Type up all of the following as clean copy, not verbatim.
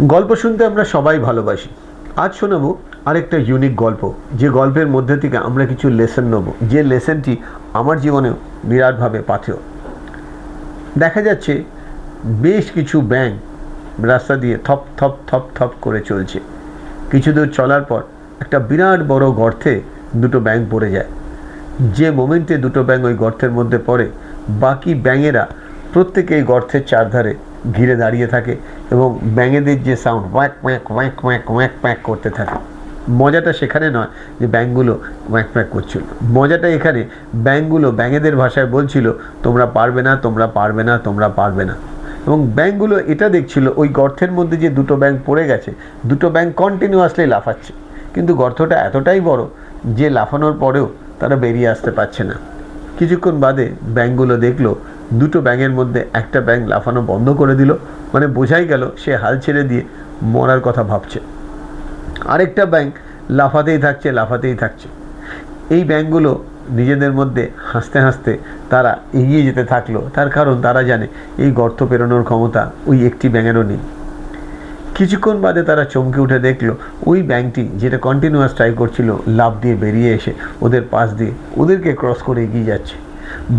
গল্প শুনতে আমরা সবাই ভালোবাসি। আজ শোনাবো আরেকটা ইউনিক গল্প, যে গল্পের মধ্যে থেকে আমরা কিছু লেসন নেব, যে লেসনটি আমার জীবনেও বিরাটভাবে পাথেয়। দেখা যাচ্ছে বেশ কিছু ব্যাঙ রাস্তা দিয়ে থপ থপ থপ থপ করে চলছে। কিছু দূর চলার পর একটা বিরাট বড় গর্তে দুটো ব্যাঙ পড়ে যায়। যে মোমেন্টে দুটো ব্যাঙ ওই গর্তের মধ্যে পড়ে, বাকি ব্যাঙেরা প্রত্যেকে এই গর্তের চারধারে ঘিরে দাঁড়িয়ে থাকে এবং ব্যাঙেদের যে sound walk walk walk walk walk walk করতে থাকে। মজাটা সেখানে নয় যে ব্যাঙগুলো ওয়াক ওয়াক করছিল, মজাটা এখানে ব্যাঙগুলো ব্যাঙেদের ভাষায় বলছিল, তোমরা পারবে না, তোমরা পারবে না, তোমরা পারবে না। এবং ব্যাঙগুলো এটা দেখছিল ওই গর্তের মধ্যে যে দুটো ব্যাঙ পড়ে গেছে, দুটো ব্যাঙ কন্টিনিউয়াসলি লাফাচ্ছে, কিন্তু গর্তটা এতটাই বড় যে লাফানোর পরেও তারা বেরিয়ে আসতে পারছে না। কিছুক্ষণ বাদে ব্যাঙগুলো দেখলো দুটো ব্যাঙের মধ্যে একটা ব্যাঙ লাফানো বন্ধ করে দিল, মানে বোঝাই গেল সে হাল ছেড়ে দিয়ে মরার কথা ভাবছে। আরেকটা ব্যাঙ লাফাতেই থাকছে, লাফাতেই থাকছে। এই ব্যাঙগুলো নিজেদের মধ্যে হাসতে হাসতে তারা এগিয়ে যেতে থাকলো, তার কারণ তারা জানে এই গর্ত পেরোনোর ক্ষমতা ওই একটি ব্যাঙেরও নেই। কিছুক্ষণ বাদে তারা চমকে উঠে দেখলো ওই ব্যাঙটি যেটা কন্টিনিউয়াস ট্রাই করছিল লাফ দিয়ে বেরিয়ে এসে ওদের পাশ দিয়ে ওদেরকে ক্রস করে এগিয়ে যাচ্ছে।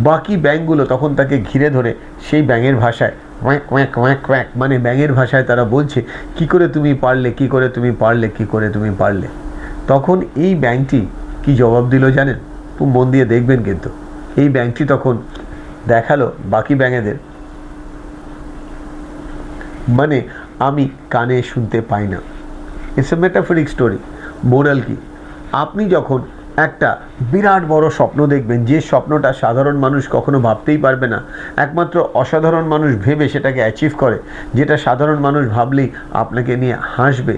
বাকি ব্যাঙগুলো তখন তাকে ঘিরে ধরে সেই ব্যাঙের ভাষায় ওয়াক ওয়াক ওয়াক ওয়াক, মানে ব্যাঙের ভাষায় তারা বলছে, কি করে তুমি পারলে, কি করে তুমি পারলে, কি করে তুমি পারলে। তখন এই ব্যাঙটি কি জবাব দিল জানেন? খুব মন দিয়ে দেখবেন কিন্তু। এই ব্যাঙটি তখন দেখালো বাকি ব্যাঙেদের, মানে আমি কানে শুনতে পাই না। It's a metaphoric story. Moral কি? আপনি যখন একটা বিরাট বড় স্বপ্ন দেখবেন, যে স্বপ্নটা সাধারণ মানুষ কখনো ভাবতেই পারবে না, একমাত্র অসাধারণ মানুষ ভেবে সেটাকে অ্যাচিভ করে, যেটা সাধারণ মানুষ ভাবলেই আপনাকে নিয়ে হাসবে,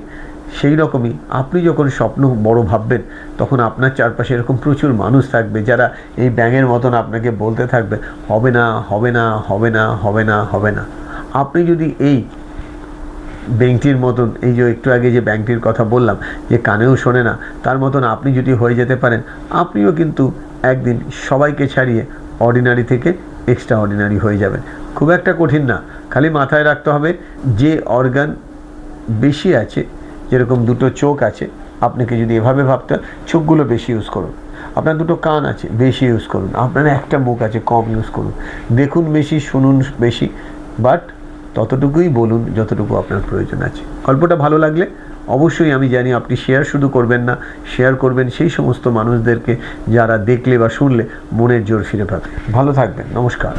সেই রকমই আপনি যখন স্বপ্ন বড় ভাববেন, তখন আপনার চারপাশে এরকম প্রচুর মানুষ থাকবে যারা এই ব্যাঙের মতন আপনাকে বলতে থাকবে, হবে না, হবে না, হবে না, হবে না, হবে না। আপনি যদি এই ব্যাঙটির মতন, এই যে একটু আগে যে ব্যাঙটির কথা বললাম যে কানেও শোনে না, তার মতন আপনি যদি হয়ে যেতে পারেন, আপনিও কিন্তু একদিন সবাইকে ছাড়িয়ে অর্ডিনারি থেকে এক্সট্রা অর্ডিনারি হয়ে যাবেন। খুব একটা কঠিন না, খালি মাথায় রাখতে হবে যে অর্গান বেশি আছে, যেরকম দুটো চোখ আছে, আপনাকে যদি এভাবে ভাবতে হয়, চোখগুলো বেশি ইউজ করুন। আপনার দুটো কান আছে, বেশি ইউজ করুন। আপনার একটা মুখ আছে, কম ইউজ করুন। দেখুন বেশি, শুনুন বেশি, বাট ততটুকুই বলুন যতটুকু আপনার প্রয়োজন আছে। গল্পটা ভালো লাগলে অবশ্যই, আমি জানি আপনি শেয়ার শুধু করবেন না, শেয়ার করবেন সেই সমস্ত মানুষদেরকে যারা দেখলে বা শুনলে মনের জোর ফিরে পাবে। ভালো থাকবেন, নমস্কার।